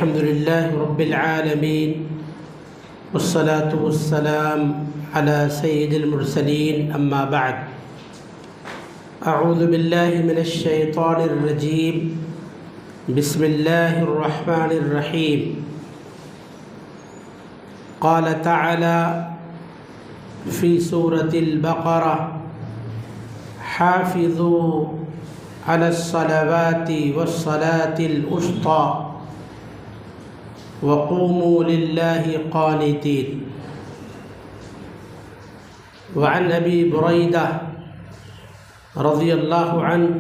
الحمد لله رب العالمين والصلاة والسلام على سيد المرسلين أما بعد أعوذ بالله من الشيطان الرجيم بسم الله الرحمن الرحيم قال تعالى في سورة البقرة حافظوا على الصلوات والصلاة الوسطى وقوموا لله قانتين وعن أبي بريدة رضي الله عنه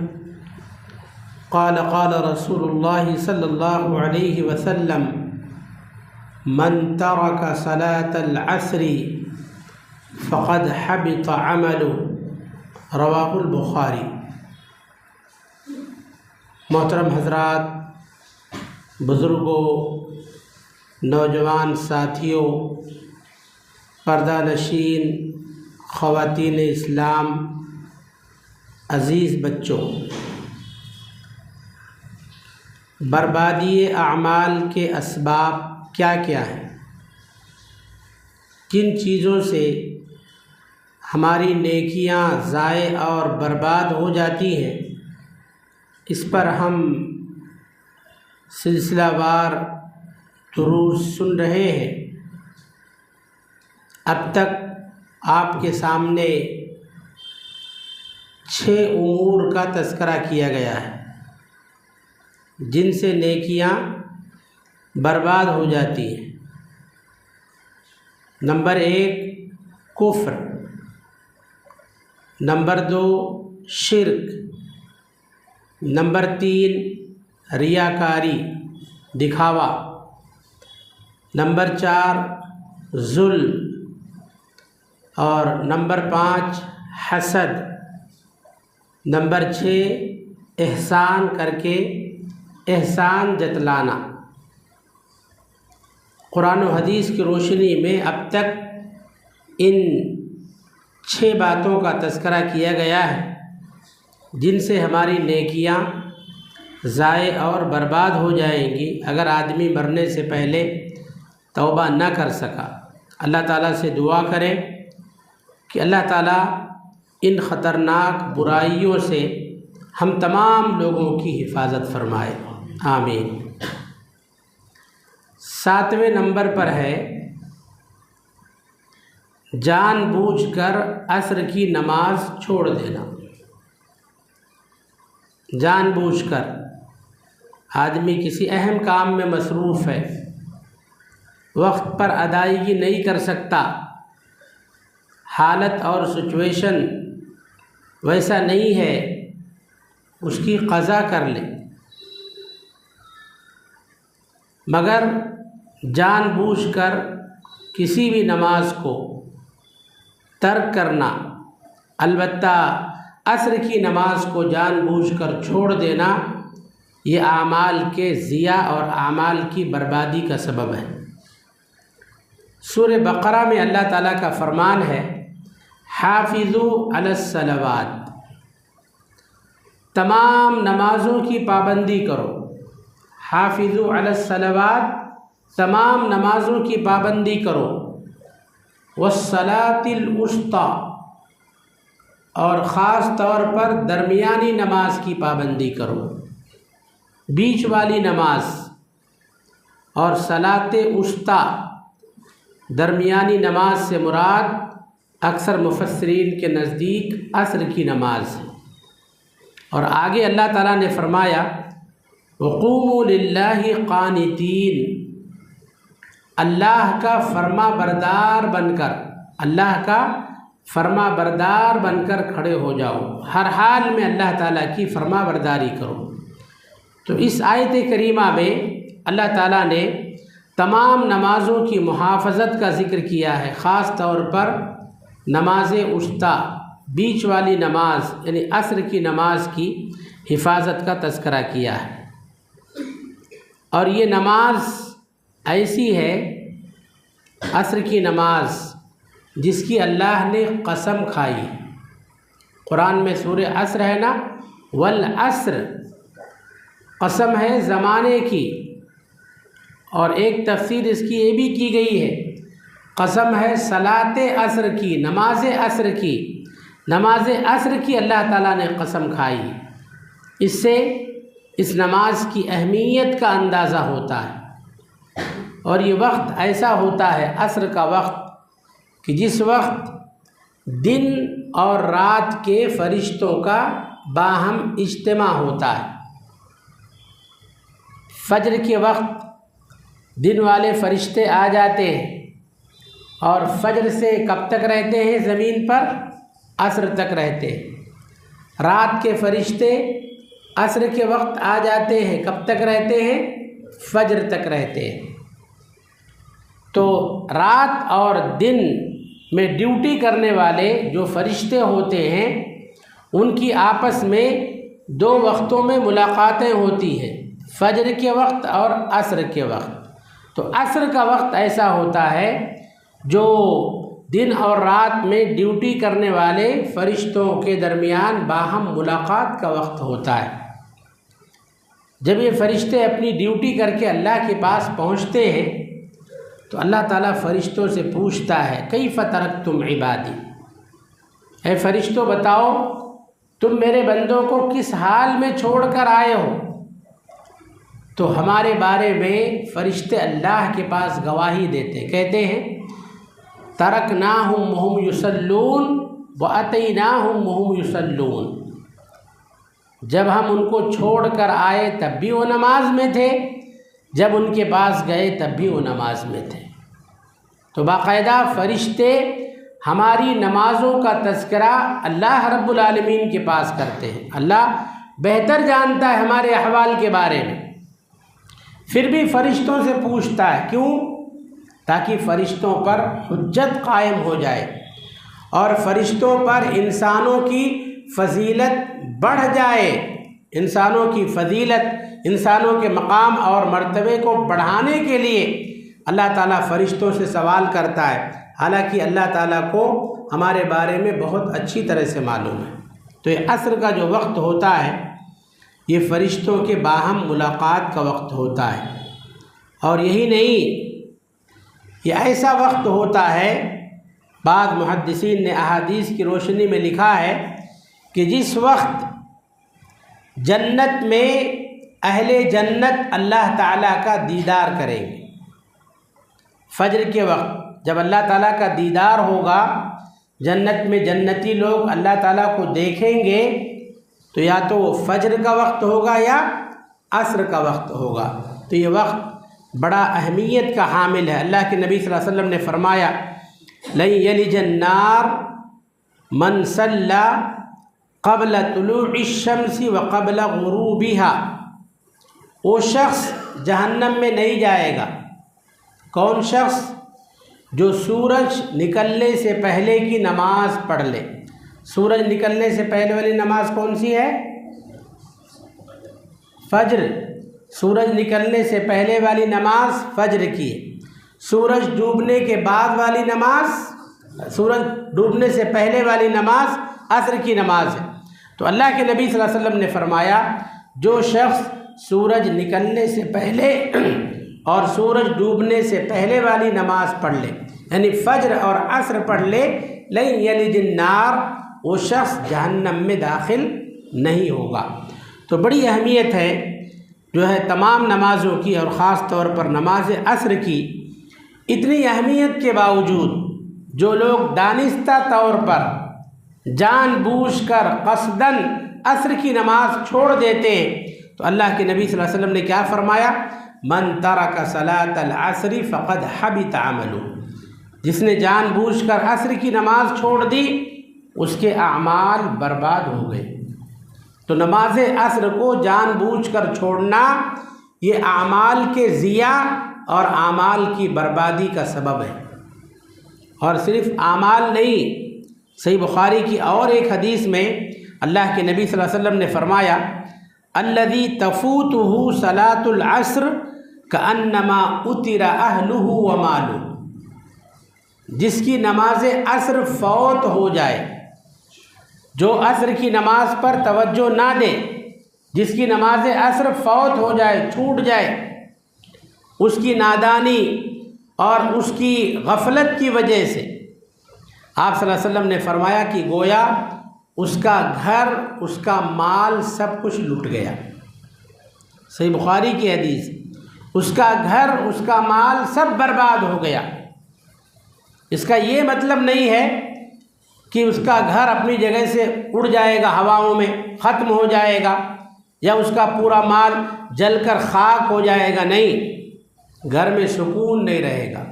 قال قال رسول الله صلى الله عليه وسلم من ترك صلاة العصر فقد حبط عمله رواه البخاری۔ محترم حضرات، بزرگوں، نوجوان ساتھیوں، پردہ نشین خواتین اسلام، عزیز بچوں، بربادی اعمال کے اسباب کیا کیا ہیں؟ کن چیزوں سے ہماری نیکیاں ضائع اور برباد ہو جاتی ہیں، اس پر ہم سلسلہ وار دروس سن رہے ہیں۔ اب تک آپ کے سامنے 6 امور کا تذکرہ کیا گیا ہے جن سے نیکیاں برباد ہو جاتی ہیں۔ نمبر 1 کفر، نمبر 2 شرک، نمبر 3 ریاکاری، دکھاوا، نمبر 4 ظلم، اور نمبر 5 حسد، نمبر 6 احسان کر کے احسان جتلانا۔ قرآن و حدیث کی روشنی میں اب تک ان 6 باتوں کا تذکرہ کیا گیا ہے جن سے ہماری نیکیاں ضائع اور برباد ہو جائیں گی اگر آدمی مرنے سے پہلے توبہ نہ کر سکا۔ اللہ تعالیٰ سے دعا کریں کہ اللہ تعالیٰ ان خطرناک برائیوں سے ہم تمام لوگوں کی حفاظت فرمائے، آمین۔ 7ویں نمبر پر ہے جان بوجھ کر عصر کی نماز چھوڑ دینا۔ جان بوجھ کر آدمی کسی اہم کام میں مصروف ہے، وقت پر ادائیگی نہیں کر سکتا، حالت اور سچویشن ویسا نہیں ہے، اس کی قضا کر لے، مگر جان بوجھ کر کسی بھی نماز کو ترک کرنا، البتہ عصر کی نماز کو جان بوجھ کر چھوڑ دینا، یہ اعمال کے ضیاع اور اعمال کی بربادی کا سبب ہے۔ سورہ بقرہ میں اللہ تعالیٰ کا فرمان ہے حافظوا علی الصلوات، تمام نمازوں کی پابندی کرو۔ حافظوا علی الصلوات، تمام نمازوں کی پابندی کرو۔ والصلاۃ الوسطی، اور خاص طور پر درمیانی نماز کی پابندی کرو، بیچ والی نماز۔ اور صلاۃ وسطی، درمیانی نماز سے مراد اکثر مفسرین کے نزدیک عصر کی نماز ہے۔ اور آگے اللہ تعالیٰ نے فرمایا وقوموا للہ قانتین، اللہ کا فرما بردار بن کر، اللہ کا فرما بردار بن کر کھڑے ہو جاؤ، ہر حال میں اللہ تعالیٰ کی فرما برداری کرو۔ تو اس آیت کریمہ میں اللہ تعالیٰ نے تمام نمازوں کی محافظت کا ذکر کیا ہے، خاص طور پر نماز وسطی، بیچ والی نماز یعنی عصر کی نماز کی حفاظت کا تذکرہ کیا ہے۔ اور یہ نماز ایسی ہے، عصر کی نماز، جس کی اللہ نے قسم کھائی۔ قرآن میں سورہ عصر ہے نا، والعصر، قسم ہے زمانے کی، اور ایک تفسیر اس کی یہ بھی کی گئی ہے، قسم ہے صلاۃ عصر کی، نماز عصر کی، نماز عصر کی اللہ تعالیٰ نے قسم کھائی۔ اس سے اس نماز کی اہمیت کا اندازہ ہوتا ہے، اور یہ وقت ایسا ہوتا ہے عصر کا وقت کہ جس وقت دن اور رات کے فرشتوں کا باہم اجتماع ہوتا ہے۔ فجر کے وقت دن والے فرشتے آ جاتے ہیں اور فجر سے کب تک رہتے ہیں زمین پر؟ عصر تک رہتے ہیں۔ رات کے فرشتے عصر کے وقت آ جاتے ہیں، کب تک رہتے ہیں؟ فجر تک رہتے ہیں۔ تو رات اور دن میں ڈیوٹی کرنے والے جو فرشتے ہوتے ہیں ان کی آپس میں دو وقتوں میں ملاقاتیں ہوتی ہیں، فجر کے وقت اور عصر کے وقت۔ تو عصر کا وقت ایسا ہوتا ہے جو دن اور رات میں ڈیوٹی کرنے والے فرشتوں کے درمیان باہم ملاقات کا وقت ہوتا ہے۔ جب یہ فرشتے اپنی ڈیوٹی کر کے اللہ کے پاس پہنچتے ہیں تو اللہ تعالیٰ فرشتوں سے پوچھتا ہے کیف ترکتم عبادی، اے فرشتوں بتاؤ تم میرے بندوں کو کس حال میں چھوڑ کر آئے ہو؟ تو ہمارے بارے میں فرشتے اللہ کے پاس گواہی دیتے، کہتے ہیں ترکناہم وہم یصلون واتیناہم وہم یصلون، جب ہم ان کو چھوڑ کر آئے تب بھی وہ نماز میں تھے، جب ان کے پاس گئے تب بھی وہ نماز میں تھے۔ تو باقاعدہ فرشتے ہماری نمازوں کا تذکرہ اللہ رب العالمین کے پاس کرتے ہیں۔ اللہ بہتر جانتا ہے ہمارے احوال کے بارے میں، پھر بھی فرشتوں سے پوچھتا ہے، کیوں؟ تاکہ فرشتوں پر حجت قائم ہو جائے اور فرشتوں پر انسانوں کی فضیلت بڑھ جائے۔ انسانوں کی فضیلت، انسانوں کے مقام اور مرتبے کو بڑھانے کے لیے اللہ تعالیٰ فرشتوں سے سوال کرتا ہے، حالانکہ اللہ تعالیٰ کو ہمارے بارے میں بہت اچھی طرح سے معلوم ہے۔ تو یہ عصر کا جو وقت ہوتا ہے یہ فرشتوں کے باہم ملاقات کا وقت ہوتا ہے، اور یہی نہیں، یہ ایسا وقت ہوتا ہے، بعض محدثین نے احادیث کی روشنی میں لکھا ہے کہ جس وقت جنت میں اہل جنت اللہ تعالیٰ کا دیدار کریں گے، فجر کے وقت جب اللہ تعالیٰ کا دیدار ہوگا، جنت میں جنتی لوگ اللہ تعالیٰ کو دیکھیں گے، تو یا تو وہ فجر کا وقت ہوگا یا عصر کا وقت ہوگا۔ تو یہ وقت بڑا اہمیت کا حامل ہے۔ اللہ کے نبی صلی اللہ علیہ وسلم نے فرمایا لن یلج النار من صلی قبل طلوع الشمس وقبل غروبها، وہ شخص جہنم میں نہیں جائے گا۔ کون شخص؟ جو سورج نکلنے سے پہلے کی نماز پڑھ لے۔ سورج نکلنے سے پہلے والی نماز کون سی ہے؟ فجر۔ سورج نکلنے سے پہلے والی نماز فجر کی ہے۔ سورج ڈوبنے کے بعد والی نماز، سورج ڈوبنے سے پہلے والی نماز عصر کی نماز ہے۔ تو اللہ کے نبی صلی اللہ علیہ وسلم نے فرمایا جو شخص سورج نکلنے سے پہلے اور سورج ڈوبنے سے پہلے والی نماز پڑھ لے، یعنی فجر اور عصر پڑھ لے، لن یلج النار، وہ شخص جہنم میں داخل نہیں ہوگا۔ تو بڑی اہمیت ہے جو ہے تمام نمازوں کی، اور خاص طور پر نماز عصر کی۔ اتنی اہمیت کے باوجود جو لوگ دانستہ طور پر جان بوجھ کر قصداً عصر کی نماز چھوڑ دیتے ہیں، تو اللہ کے نبی صلی اللہ علیہ وسلم نے کیا فرمایا؟ من ترک صلاۃ العصر فقد حبط عملہ، جس نے جان بوجھ کر عصر کی نماز چھوڑ دی اس کے اعمال برباد ہو گئے۔ تو نماز عصر کو جان بوجھ کر چھوڑنا یہ اعمال کے ضیاع اور اعمال کی بربادی کا سبب ہے۔ اور صرف اعمال نہیں، صحیح بخاری کی اور ایک حدیث میں اللہ کے نبی صلی اللہ علیہ وسلم نے فرمایا الذی تفوتہ صلاۃ العصر کأنما اُتر اہلہ ومالہ، جس کی نماز عصر فوت ہو جائے، جو عصر کی نماز پر توجہ نہ دے، جس کی نماز عصر فوت ہو جائے، چھوٹ جائے، اس کی نادانی اور اس کی غفلت کی وجہ سے آپ صلی اللہ علیہ وسلم نے فرمایا کہ گویا اس کا گھر، اس کا مال سب کچھ لٹ گیا۔ صحیح بخاری کی حدیث، اس کا گھر، اس کا مال سب برباد ہو گیا۔ اس کا یہ مطلب نہیں ہے کہ اس کا گھر اپنی جگہ سے اڑ جائے گا، ہواؤں میں ختم ہو جائے گا، یا اس کا پورا مال جل کر خاک ہو جائے گا۔ نہیں، گھر میں سکون نہیں رہے گا،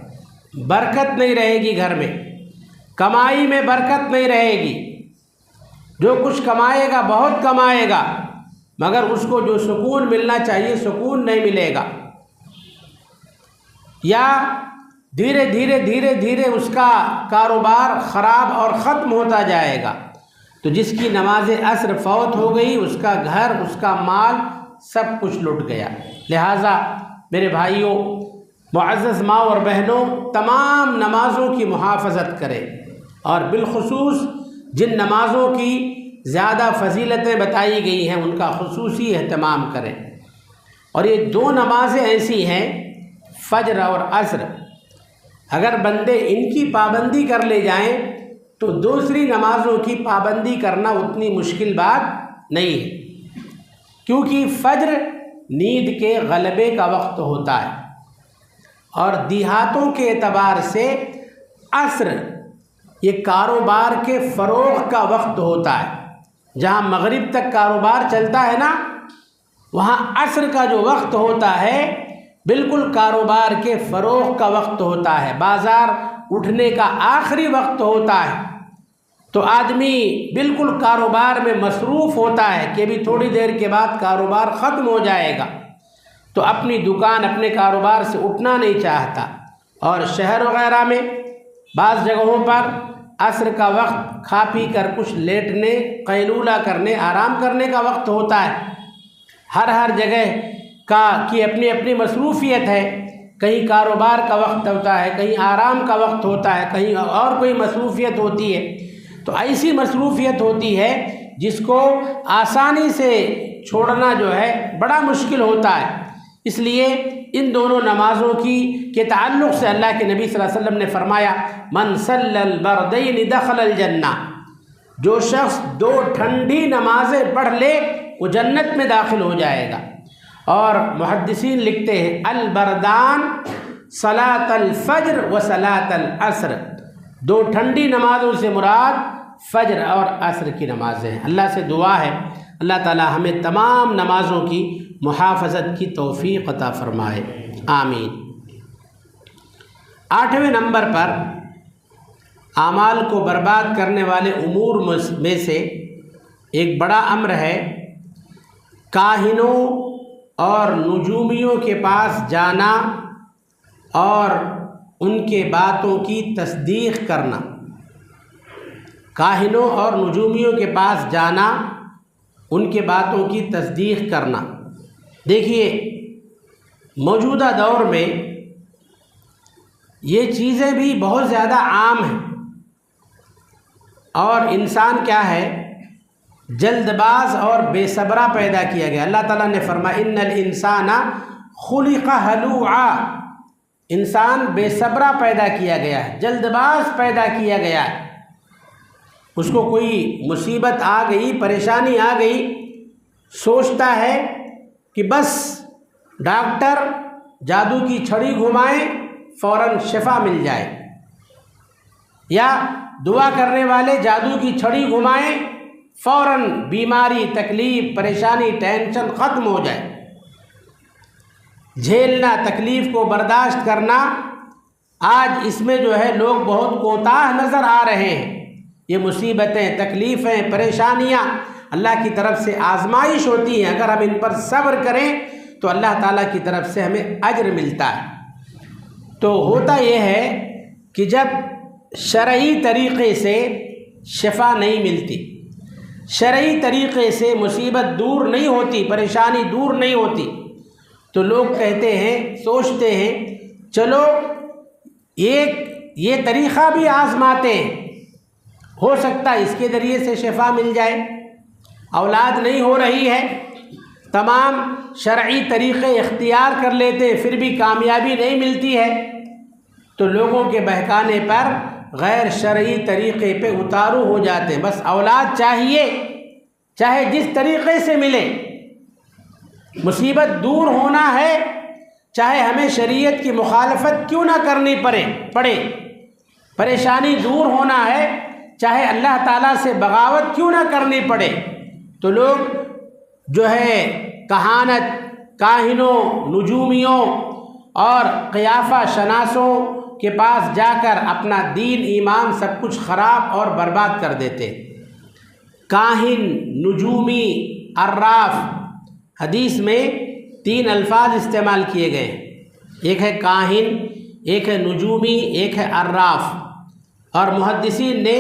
برکت نہیں رہے گی، گھر میں کمائی میں برکت نہیں رہے گی۔ جو کچھ کمائے گا بہت کمائے گا، مگر اس کو جو سکون ملنا چاہیے سکون نہیں ملے گا، یا دھیرے دھیرے اس کا کاروبار خراب اور ختم ہوتا جائے گا۔ تو جس کی نماز عصر فوت ہو گئی، اس کا گھر، اس کا مال سب کچھ لٹ گیا۔ لہٰذا میرے بھائیوں، معزز ماں اور بہنوں، تمام نمازوں کی محافظت کریں، اور بالخصوص جن نمازوں کی زیادہ فضیلتیں بتائی گئی ہیں ان کا خصوصی اہتمام کریں۔ اور یہ دو نمازیں ایسی ہیں، فجر اور عصر، اگر بندے ان کی پابندی کر لے جائیں تو دوسری نمازوں کی پابندی کرنا اتنی مشکل بات نہیں ہے، کیونکہ فجر نیند کے غلبے کا وقت ہوتا ہے، اور دیہاتوں کے اعتبار سے عصر یہ کاروبار کے فروغ کا وقت ہوتا ہے۔ جہاں مغرب تک کاروبار چلتا ہے نا، وہاں عصر کا جو وقت ہوتا ہے بالکل کاروبار کے فروغ کا وقت ہوتا ہے، بازار اٹھنے کا آخری وقت ہوتا ہے۔ تو آدمی بالکل کاروبار میں مصروف ہوتا ہے کہ ابھی تھوڑی دیر کے بعد کاروبار ختم ہو جائے گا، تو اپنی دکان، اپنے کاروبار سے اٹھنا نہیں چاہتا۔ اور شہر وغیرہ میں بعض جگہوں پر عصر کا وقت کھا پی کر کچھ لیٹنے، قیلولہ کرنے، آرام کرنے کا وقت ہوتا ہے۔ ہر جگہ کی اپنی اپنی مصروفیت ہے، کہیں کاروبار کا وقت ہوتا ہے، کہیں آرام کا وقت ہوتا ہے، کہیں اور کوئی مصروفیت ہوتی ہے۔ تو ایسی مصروفیت ہوتی ہے جس کو آسانی سے چھوڑنا جو ہے بڑا مشکل ہوتا ہے۔ اس لیے ان دونوں نمازوں کے تعلق سے اللہ کے نبی صلی اللہ علیہ وسلم نے فرمایا، من صلی البردین دخل الجنہ، جو شخص دو ٹھنڈی نمازیں پڑھ لے وہ جنت میں داخل ہو جائے گا۔ اور محدثین لکھتے ہیں البردان صلاۃ الفجر و صلاۃ العصر، دو ٹھنڈی نمازوں سے مراد فجر اور عصر کی نمازیں ہیں۔ اللہ سے دعا ہے اللہ تعالی ہمیں تمام نمازوں کی محافظت کی توفیق عطا فرمائے، آمین۔ 8ویں نمبر پر اعمال کو برباد کرنے والے امور میں سے ایک بڑا امر ہے کاہنوں اور نجومیوں کے پاس جانا اور ان کے باتوں کی تصدیق کرنا۔ کاہنوں اور نجومیوں کے پاس جانا، ان کے باتوں کی تصدیق کرنا۔ دیکھیے، موجودہ دور میں یہ چیزیں بھی بہت زیادہ عام ہیں، اور انسان کیا ہے، جلد باز اور بے صبرا پیدا کیا گیا۔ اللہ تعالیٰ نے فرمایا ان الانسان خلق ہلوعا، انسان بے صبرا پیدا کیا گیا ہے، جلد باز پیدا کیا گیا ہے۔ اس کو کوئی مصیبت آ گئی، پریشانی آ گئی، سوچتا ہے کہ بس ڈاکٹر جادو کی چھڑی گھمائیں فوراً شفا مل جائے، یا دعا کرنے والے جادو کی چھڑی گھمائیں فوراً بیماری، تکلیف، پریشانی، ٹینشن ختم ہو جائے۔ جھیلنا، تکلیف کو برداشت کرنا، آج اس میں جو ہے لوگ بہت کوتاہ نظر آ رہے ہیں۔ یہ مصیبتیں، تکلیفیں، پریشانیاں اللہ کی طرف سے آزمائش ہوتی ہیں، اگر ہم ان پر صبر کریں تو اللہ تعالیٰ کی طرف سے ہمیں اجر ملتا ہے۔ تو ہوتا یہ ہے کہ جب شرعی طریقے سے شفا نہیں ملتی، شرعی طریقے سے مصیبت دور نہیں ہوتی، پریشانی دور نہیں ہوتی، تو لوگ کہتے ہیں، سوچتے ہیں چلو یہ طریقہ بھی آزماتے ہیں، ہو سکتا ہے اس کے ذریعے سے شفا مل جائے۔ اولاد نہیں ہو رہی ہے تمام شرعی طریقے اختیار کر لیتے پھر بھی کامیابی نہیں ملتی ہے تو لوگوں کے بہکانے پر غیر شرعی طریقے پہ اتارو ہو جاتے ہیں۔ بس اولاد چاہیے چاہے جس طریقے سے ملے، مصیبت دور ہونا ہے چاہے ہمیں شریعت کی مخالفت کیوں نہ کرنی پڑے، پریشانی دور ہونا ہے چاہے اللہ تعالیٰ سے بغاوت کیوں نہ کرنی پڑے، تو لوگ جو ہے کہانت، کاہنوں، نجومیوں اور قیافہ شناسوں کے پاس جا کر اپنا دین ایمان سب کچھ خراب اور برباد کر دیتے۔ کاہن، نجومی، عراف، حدیث میں 3 الفاظ استعمال کیے گئے، ایک ہے کاہن، ایک ہے نجومی، ایک ہے عراف، اور محدثین نے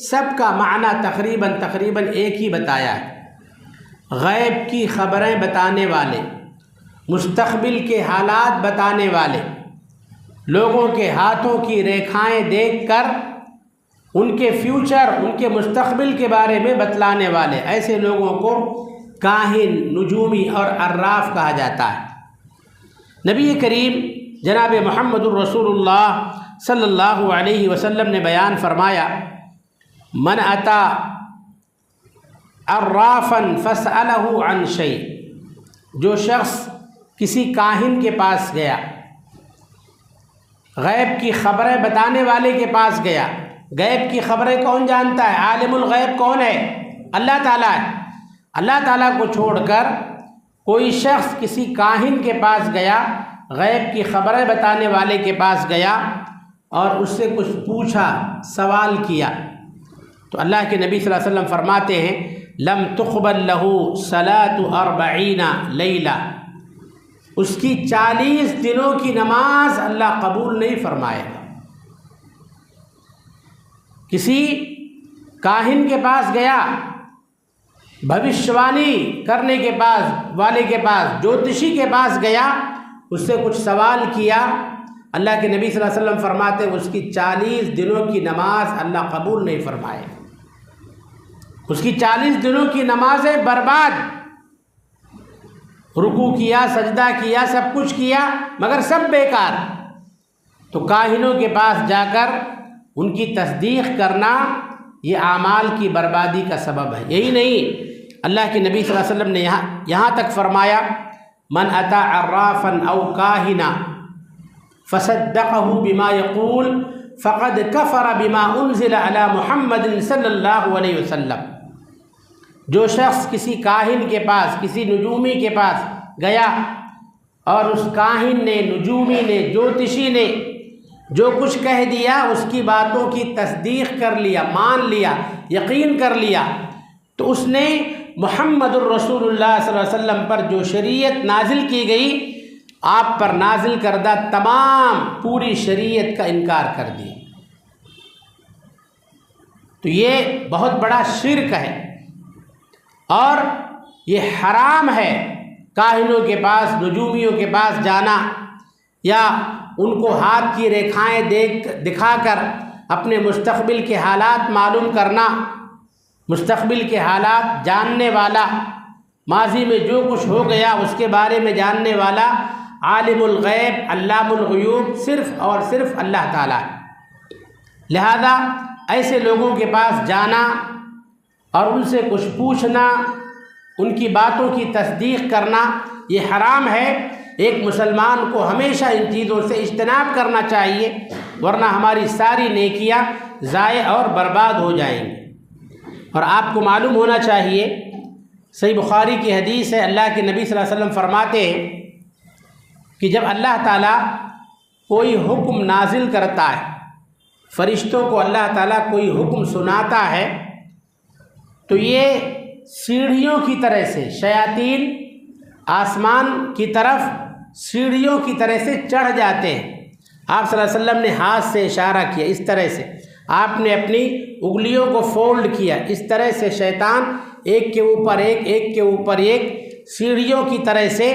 سب کا معنی تقریباً ایک ہی بتایا ہے۔ غیب کی خبریں بتانے والے، مستقبل کے حالات بتانے والے، لوگوں کے ہاتھوں کی ریکھائیں دیکھ کر ان کے فیوچر، ان کے مستقبل کے بارے میں بتلانے والے، ایسے لوگوں کو کاہن، نجومی اور عراف کہا جاتا ہے۔ نبی کریم جناب محمد الرسول اللہ صلی اللہ علیہ وسلم نے بیان فرمایا، من اتا عرافا فسألہ عن شیء، جو شخص کسی کاہن کے پاس گیا، غیب کی خبریں بتانے والے کے پاس گیا، غیب کی خبریں کون جانتا ہے؟ عالم الغیب کون ہے؟ اللہ تعالیٰ ہے۔ اللہ تعالیٰ کو چھوڑ کر کوئی شخص کسی کاہن کے پاس گیا، غیب کی خبریں بتانے والے کے پاس گیا اور اس سے کچھ پوچھا، سوال کیا، تو اللہ کے نبی صلی اللہ علیہ وسلم فرماتے ہیں لم تقبل لہ صلاۃ 40 لیلہ، اس کی 40 دنوں کی نماز اللہ قبول نہیں فرمائے گا۔ کسی کاہن کے پاس گیا، بھوشیوانی کرنے کے پاس والے کے پاس، جوتشی کے پاس گیا، اس سے کچھ سوال کیا، اللہ کے نبی صلی اللہ علیہ وسلم فرماتے ہیں اس کی 40 دنوں کی نماز اللہ قبول نہیں فرمائے گا۔ اس کی 40 دنوں کی نمازیں برباد، رکوع کیا، سجدہ کیا، سب کچھ کیا مگر سب بیکار۔ تو کاہنوں کے پاس جا کر ان کی تصدیق کرنا یہ اعمال کی بربادی کا سبب ہے۔ یہی نہیں، اللہ کے نبی صلی اللہ علیہ وسلم نے یہاں تک فرمایا من اتا عرافا او کاہنا فصدقہ بما یقول فقد کفر بما انزل علی محمد صلی اللہ علیہ وسلم، جو شخص کسی کاہن کے پاس، کسی نجومی کے پاس گیا اور اس کاہن نے، نجومی نے، جوتشی نے جو کچھ کہہ دیا اس کی باتوں کی تصدیق کر لیا، مان لیا، یقین کر لیا، تو اس نے محمد الرسول اللہ صلی اللہ علیہ وسلم پر جو شریعت نازل کی گئی، آپ پر نازل کردہ تمام پوری شریعت کا انکار کر دیا۔ تو یہ بہت بڑا شرک ہے اور یہ حرام ہے کاہنوں کے پاس، نجومیوں کے پاس جانا یا ان کو ہاتھ کی ریکھائیں دکھا کر اپنے مستقبل کے حالات معلوم کرنا۔ مستقبل کے حالات جاننے والا، ماضی میں جو کچھ ہو گیا اس کے بارے میں جاننے والا عالم الغیب، علام الغیوب صرف اور صرف اللہ تعالیٰ ہے۔ لہذا ایسے لوگوں کے پاس جانا اور ان سے کچھ پوچھنا، ان کی باتوں کی تصدیق کرنا یہ حرام ہے۔ ایک مسلمان کو ہمیشہ ان چیزوں سے اجتناب کرنا چاہیے، ورنہ ہماری ساری نیکیاں ضائع اور برباد ہو جائیں گی۔ اور آپ کو معلوم ہونا چاہیے، صحیح بخاری کی حدیث ہے، اللہ کے نبی صلی اللہ علیہ وسلم فرماتے ہیں کہ جب اللہ تعالیٰ کوئی حکم نازل کرتا ہے، فرشتوں کو اللہ تعالیٰ کوئی حکم سناتا ہے، تو یہ سیڑھیوں کی طرح سے شیاطین آسمان کی طرف سیڑھیوں کی طرح سے چڑھ جاتے ہیں۔ آپ صلی اللہ علیہ وسلم نے ہاتھ سے اشارہ کیا، اس طرح سے آپ نے اپنی انگلیوں کو فولڈ کیا، اس طرح سے شیطان ایک کے اوپر ایک، ایک کے اوپر ایک سیڑھیوں کی طرح سے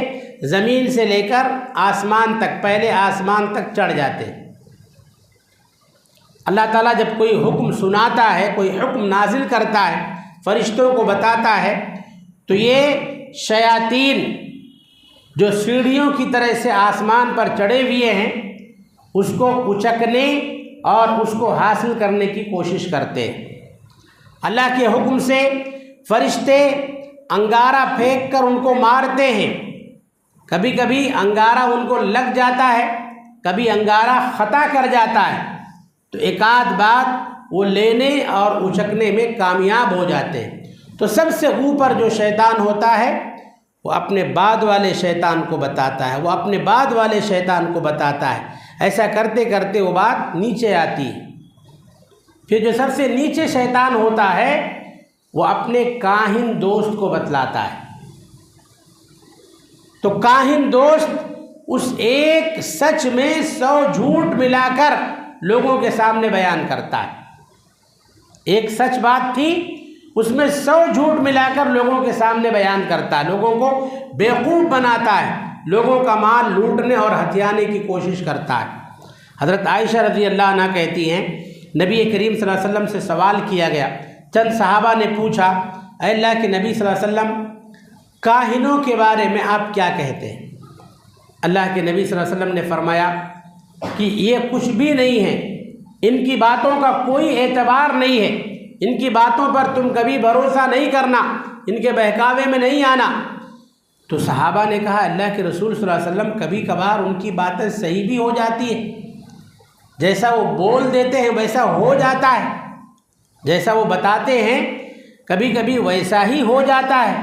زمین سے لے کر آسمان تک، پہلے آسمان تک چڑھ جاتے ہیں۔ اللہ تعالیٰ جب کوئی حکم سناتا ہے، کوئی حکم نازل کرتا ہے، فرشتوں کو بتاتا ہے، تو یہ شیاطین جو سیڑھیوں کی طرح سے آسمان پر چڑھے ہوئے ہیں اس کو اچکنے اور اس کو حاصل کرنے کی کوشش کرتے ہیں۔ اللہ کے حکم سے فرشتے انگارہ پھینک کر ان کو مارتے ہیں، کبھی کبھی انگارہ ان کو لگ جاتا ہے، کبھی انگارہ خطا کر جاتا ہے، تو ایک آدھ بات وہ لینے اور اچکنے میں کامیاب ہو جاتے ہیں۔ تو سب سے اوپر جو شیطان ہوتا ہے وہ اپنے بعد والے شیطان کو بتاتا ہے، وہ اپنے بعد والے شیطان کو بتاتا ہے، ایسا کرتے کرتے وہ بات نیچے آتی ہے۔ پھر جو سب سے نیچے شیطان ہوتا ہے وہ اپنے کاہن دوست کو بتلاتا ہے۔ تو کاہن دوست اس ایک سچ میں 100 جھوٹ ملا کر لوگوں کے سامنے بیان کرتا ہے۔ ایک سچ بات تھی، اس میں 100 جھوٹ ملا کر لوگوں کے سامنے بیان کرتا ہے، لوگوں کو بیوقوف بناتا ہے، لوگوں کا مال لوٹنے اور ہتھیانے کی کوشش کرتا ہے۔ حضرت عائشہ رضی اللہ عنہ کہتی ہیں نبی کریم صلی اللہ علیہ وسلم سے سوال کیا گیا، چند صحابہ نے پوچھا اے اللہ کے نبی صلی اللہ علیہ وسلم کاہنوں کے بارے میں آپ کیا کہتے ہیں؟ اللہ کے نبی صلی اللہ علیہ وسلم نے فرمایا کہ یہ کچھ بھی نہیں ہے، ان کی باتوں کا کوئی اعتبار نہیں ہے، ان کی باتوں پر تم کبھی بھروسہ نہیں کرنا، ان کے بہکاوے میں نہیں آنا۔ تو صحابہ نے کہا اللہ کے رسول صلی اللہ علیہ وسلم کبھی کبھار ان کی باتیں صحیح بھی ہو جاتی ہیں، جیسا وہ بول دیتے ہیں ویسا ہو جاتا ہے، جیسا وہ بتاتے ہیں کبھی کبھی ویسا ہی ہو جاتا ہے۔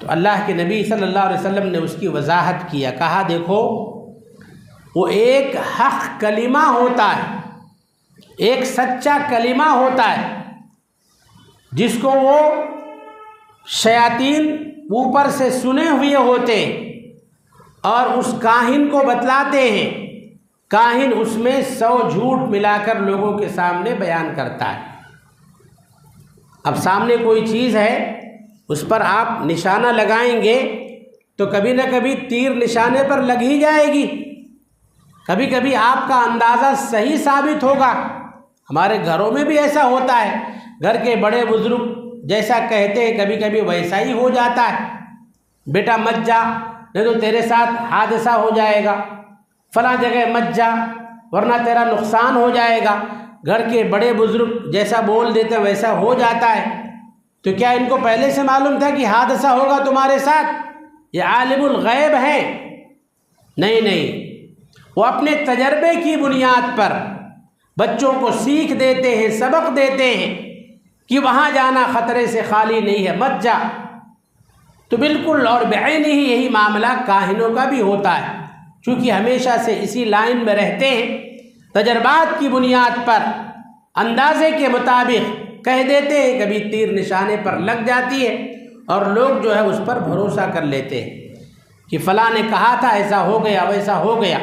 تو اللہ کے نبی صلی اللہ علیہ وسلم نے اس کی وضاحت کیا، کہا دیکھو وہ ایک حق کلمہ ہوتا ہے، ایک سچا کلمہ ہوتا ہے جس کو وہ شیاطین اوپر سے سنے ہوئے ہوتے ہیں اور اس کاہن کو بتلاتے ہیں، کاہن اس میں 100 جھوٹ ملا کر لوگوں کے سامنے بیان کرتا ہے۔ اب سامنے کوئی چیز ہے، اس پر آپ نشانہ لگائیں گے تو کبھی نہ کبھی تیر نشانے پر لگ ہی جائے گی، کبھی کبھی آپ کا اندازہ صحیح ثابت ہوگا۔ ہمارے گھروں میں بھی ایسا ہوتا ہے، گھر کے بڑے بزرگ جیسا کہتے ہیں کبھی کبھی ویسا ہی ہو جاتا ہے، بیٹا مت جا نہیں تو تیرے ساتھ حادثہ ہو جائے گا، فلاں جگہ مت جا ورنہ تیرا نقصان ہو جائے گا۔ گھر کے بڑے بزرگ جیسا بول دیتے ہیں ویسا ہو جاتا ہے۔ تو کیا ان کو پہلے سے معلوم تھا کہ حادثہ ہوگا تمہارے ساتھ؟ یہ عالم الغیب ہیں؟ نہیں، وہ اپنے تجربے کی بنیاد پر بچوں کو سیکھ دیتے ہیں، سبق دیتے ہیں کہ وہاں جانا خطرے سے خالی نہیں ہے، مت جا۔ تو بالکل اور بعین ہی یہی معاملہ کاہنوں کا بھی ہوتا ہے، چونکہ ہمیشہ سے اسی لائن میں رہتے ہیں، تجربات کی بنیاد پر اندازے کے مطابق کہہ دیتے ہیں، کبھی تیر نشانے پر لگ جاتی ہے اور لوگ جو ہے اس پر بھروسہ کر لیتے ہیں کہ فلاں نے کہا تھا ایسا ہو گیا ویسا ہو گیا۔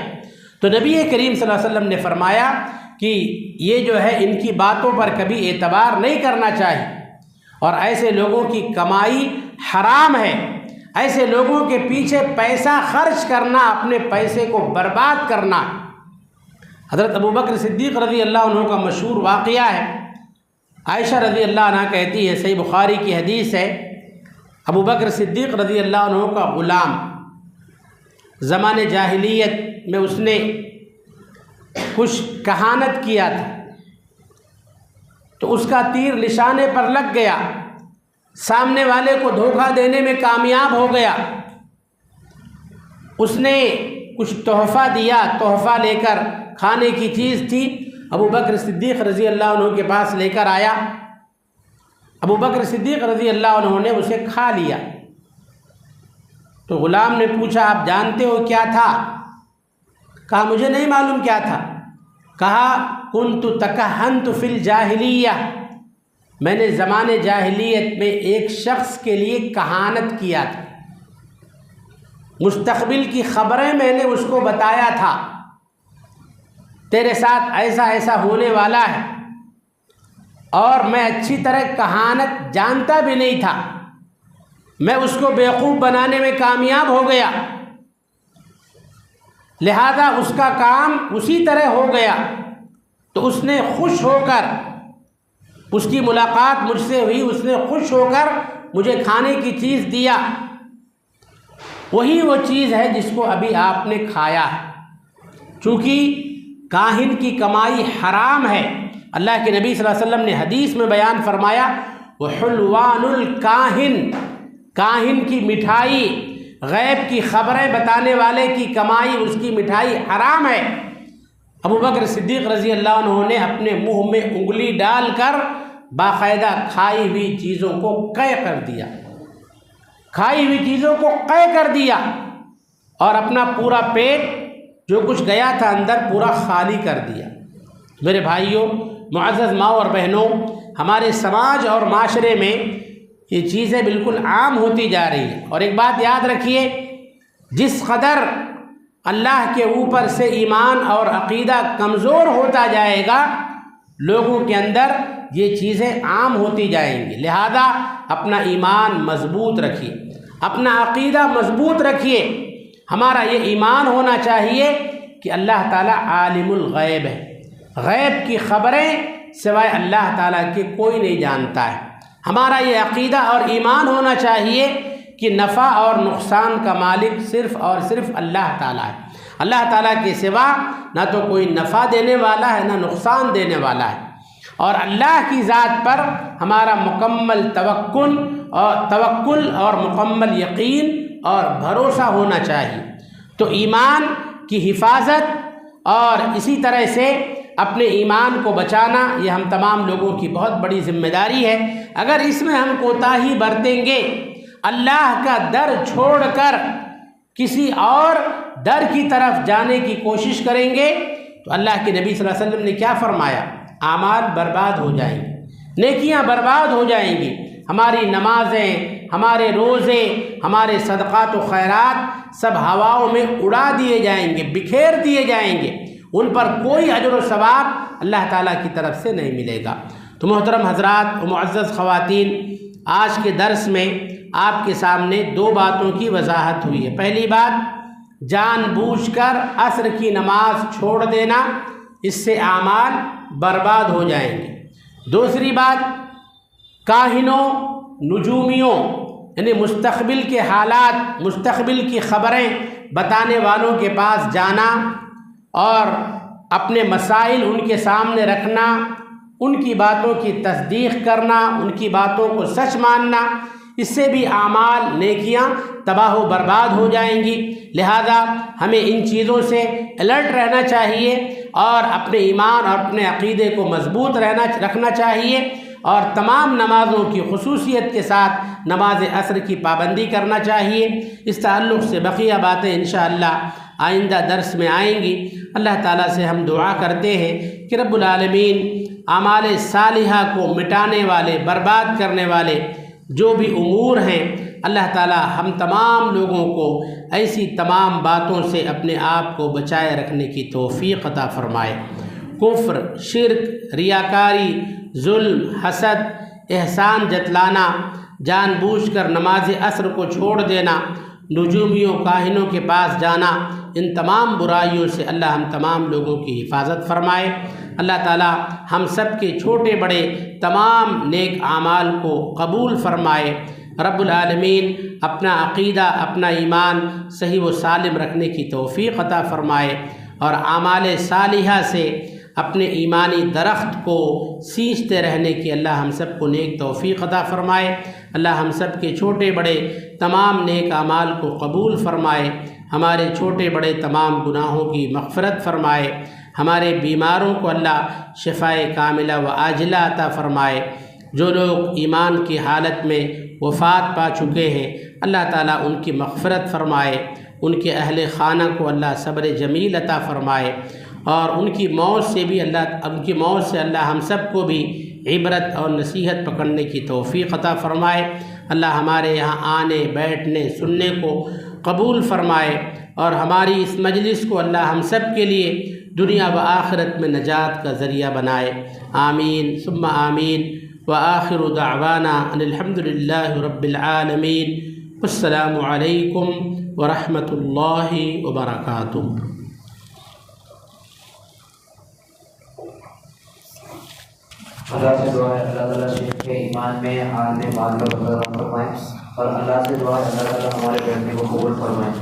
تو نبی کریم صلی اللہ علیہ وسلم نے فرمایا کہ یہ جو ہے ان کی باتوں پر کبھی اعتبار نہیں کرنا چاہیے، اور ایسے لوگوں کی کمائی حرام ہے، ایسے لوگوں کے پیچھے پیسہ خرچ کرنا، اپنے پیسے کو برباد کرنا۔ حضرت ابوبکر صدیق رضی اللہ عنہ کا مشہور واقعہ ہے، عائشہ رضی اللہ عنہ کہتی ہے، صحیح بخاری کی حدیث ہے، ابوبکر صدیق رضی اللہ عنہ کا غلام زمانے جاہلیت میں اس نے کچھ کہانت کیا تھا، تو اس کا تیر نشانے پر لگ گیا، سامنے والے کو دھوکہ دینے میں کامیاب ہو گیا۔ اس نے کچھ تحفہ دیا، تحفہ لے کر کھانے کی چیز تھی، ابوبکر صدیق رضی اللہ عنہ کے پاس لے کر آیا، ابوبکر صدیق رضی اللہ عنہ نے اسے کھا لیا۔ تو غلام نے پوچھا آپ جانتے ہو کیا تھا؟ کہا مجھے نہیں معلوم کیا تھا۔ کہا کنت تکہنت فی الجاہلیہ، میں نے زمانے جاہلیت میں ایک شخص کے لیے کہانت کیا تھا، مستقبل کی خبریں میں نے اس کو بتایا تھا، تیرے ساتھ ایسا ایسا ہونے والا ہے، اور میں اچھی طرح کہانت جانتا بھی نہیں تھا، میں اس کو بیوقوف بنانے میں کامیاب ہو گیا، لہذا اس کا کام اسی طرح ہو گیا۔ تو اس نے خوش ہو کر، اس کی ملاقات مجھ سے ہوئی، اس نے خوش ہو کر مجھے کھانے کی چیز دیا، وہی وہ چیز ہے جس کو ابھی آپ نے کھایا ہے۔ چونکہ کاہن کی کمائی حرام ہے، اللہ کے نبی صلی اللہ علیہ وسلم نے حدیث میں بیان فرمایا وحلوان الکاہن، کاہن کی مٹھائی، غیب کی خبریں بتانے والے کی کمائی، اس کی مٹھائی حرام ہے۔ ابو بکر صدیق رضی اللہ عنہ نے اپنے منہ میں انگلی ڈال کر باقاعدہ کھائی ہوئی چیزوں کو قے کر دیا، کھائی ہوئی چیزوں کو قے کر دیا، اور اپنا پورا پیٹ جو کچھ گیا تھا اندر پورا خالی کر دیا۔ میرے بھائیوں، معزز ماؤں اور بہنوں، ہمارے سماج اور معاشرے میں یہ چیزیں بالکل عام ہوتی جا رہی ہیں۔ اور ایک بات یاد رکھیے، جس قدر اللہ کے اوپر سے ایمان اور عقیدہ کمزور ہوتا جائے گا، لوگوں کے اندر یہ چیزیں عام ہوتی جائیں گی۔ لہذا اپنا ایمان مضبوط رکھیے، اپنا عقیدہ مضبوط رکھیے۔ ہمارا یہ ایمان ہونا چاہیے کہ اللہ تعالیٰ عالم الغیب ہے، غیب کی خبریں سوائے اللہ تعالیٰ کے کوئی نہیں جانتا ہے۔ ہمارا یہ عقیدہ اور ایمان ہونا چاہیے کہ نفع اور نقصان کا مالک صرف اور صرف اللہ تعالیٰ ہے۔ اللہ تعالیٰ کے سوا نہ تو کوئی نفع دینے والا ہے، نہ نقصان دینے والا ہے۔ اور اللہ کی ذات پر ہمارا مکمل توکل اور مکمل یقین اور بھروسہ ہونا چاہیے۔ تو ایمان کی حفاظت اور اسی طرح سے اپنے ایمان کو بچانا یہ ہم تمام لوگوں کی بہت بڑی ذمہ داری ہے۔ اگر اس میں ہم کوتاہی برتیں گے، اللہ کا در چھوڑ کر کسی اور در کی طرف جانے کی کوشش کریں گے، تو اللہ کے نبی صلی اللہ علیہ وسلم نے کیا فرمایا؟ اعمال برباد ہو جائیں گے، نیکیاں برباد ہو جائیں گی، ہماری نمازیں، ہمارے روزے، ہمارے صدقات و خیرات سب ہواؤں میں اڑا دیے جائیں گے، بکھیر دیے جائیں گے، ان پر کوئی اجر و ثواب اللہ تعالیٰ کی طرف سے نہیں ملے گا۔ تو محترم حضرات و معزز خواتین، آج کے درس میں آپ کے سامنے دو باتوں کی وضاحت ہوئی ہے۔ پہلی بات، جان بوجھ کر عصر کی نماز چھوڑ دینا، اس سے اعمال برباد ہو جائیں گے۔ دوسری بات، کاہنوں، نجومیوں یعنی مستقبل کے حالات، مستقبل کی خبریں بتانے والوں کے پاس جانا اور اپنے مسائل ان کے سامنے رکھنا، ان کی باتوں کی تصدیق کرنا، ان کی باتوں کو سچ ماننا، اس سے بھی اعمال، نیکیاں تباہ و برباد ہو جائیں گی۔ لہذا ہمیں ان چیزوں سے الرٹ رہنا چاہیے اور اپنے ایمان اور اپنے عقیدے کو مضبوط رکھنا چاہیے، اور تمام نمازوں کی خصوصیت کے ساتھ نماز عصر کی پابندی کرنا چاہیے۔ اس تعلق سے بقیہ باتیں انشاءاللہ آئندہ درس میں آئیں گی۔ اللہ تعالیٰ سے ہم دعا کرتے ہیں کہ رب العالمین اعمال صالحہ کو مٹانے والے، برباد کرنے والے جو بھی امور ہیں، اللہ تعالیٰ ہم تمام لوگوں کو ایسی تمام باتوں سے اپنے آپ کو بچائے رکھنے کی توفیق عطا فرمائے۔ کفر، شرک، ریاکاری، ظلم، حسد، احسان جتلانا، جان بوجھ کر نماز عصر کو چھوڑ دینا، نجومیوں، کاہنوں کے پاس جانا، ان تمام برائیوں سے اللہ ہم تمام لوگوں کی حفاظت فرمائے۔ اللہ تعالیٰ ہم سب کے چھوٹے بڑے تمام نیک اعمال کو قبول فرمائے۔ رب العالمین اپنا عقیدہ، اپنا ایمان صحیح و سالم رکھنے کی توفیق عطا فرمائے، اور اعمال صالحہ سے اپنے ایمانی درخت کو سینچتے رہنے کی اللہ ہم سب کو نیک توفیق عطا فرمائے۔ اللہ ہم سب کے چھوٹے بڑے تمام نیک اعمال کو قبول فرمائے، ہمارے چھوٹے بڑے تمام گناہوں کی مغفرت فرمائے، ہمارے بیماروں کو اللہ شفائے کاملہ و عاجلہ عطا فرمائے۔ جو لوگ ایمان کی حالت میں وفات پا چکے ہیں، اللہ تعالیٰ ان کی مغفرت فرمائے، ان کے اہل خانہ کو اللہ صبر جمیل عطا فرمائے، اور ان کی موت سے اللہ ہم سب کو بھی عبرت اور نصیحت پکڑنے کی توفیق عطا فرمائے۔ اللہ ہمارے یہاں آنے، بیٹھنے، سننے کو قبول فرمائے، اور ہماری اس مجلس کو اللہ ہم سب کے لیے دنیا و آخرت میں نجات کا ذریعہ بنائے۔ آمین ثم آمین۔ وآخر دعوانا ان الحمد للہ رب العالمین۔ السلام علیکم ورحمۃ اللہ وبرکاتہ۔ اللہ سے دعا ہے اللہ تعالیٰ شیخ کے ایمان میں حال میں بات کا بدلہ فرمائیں، اور اللہ سے دعا ہے اللہ تعالیٰ ہمارے بیٹھنے کو قبول فرمائیں۔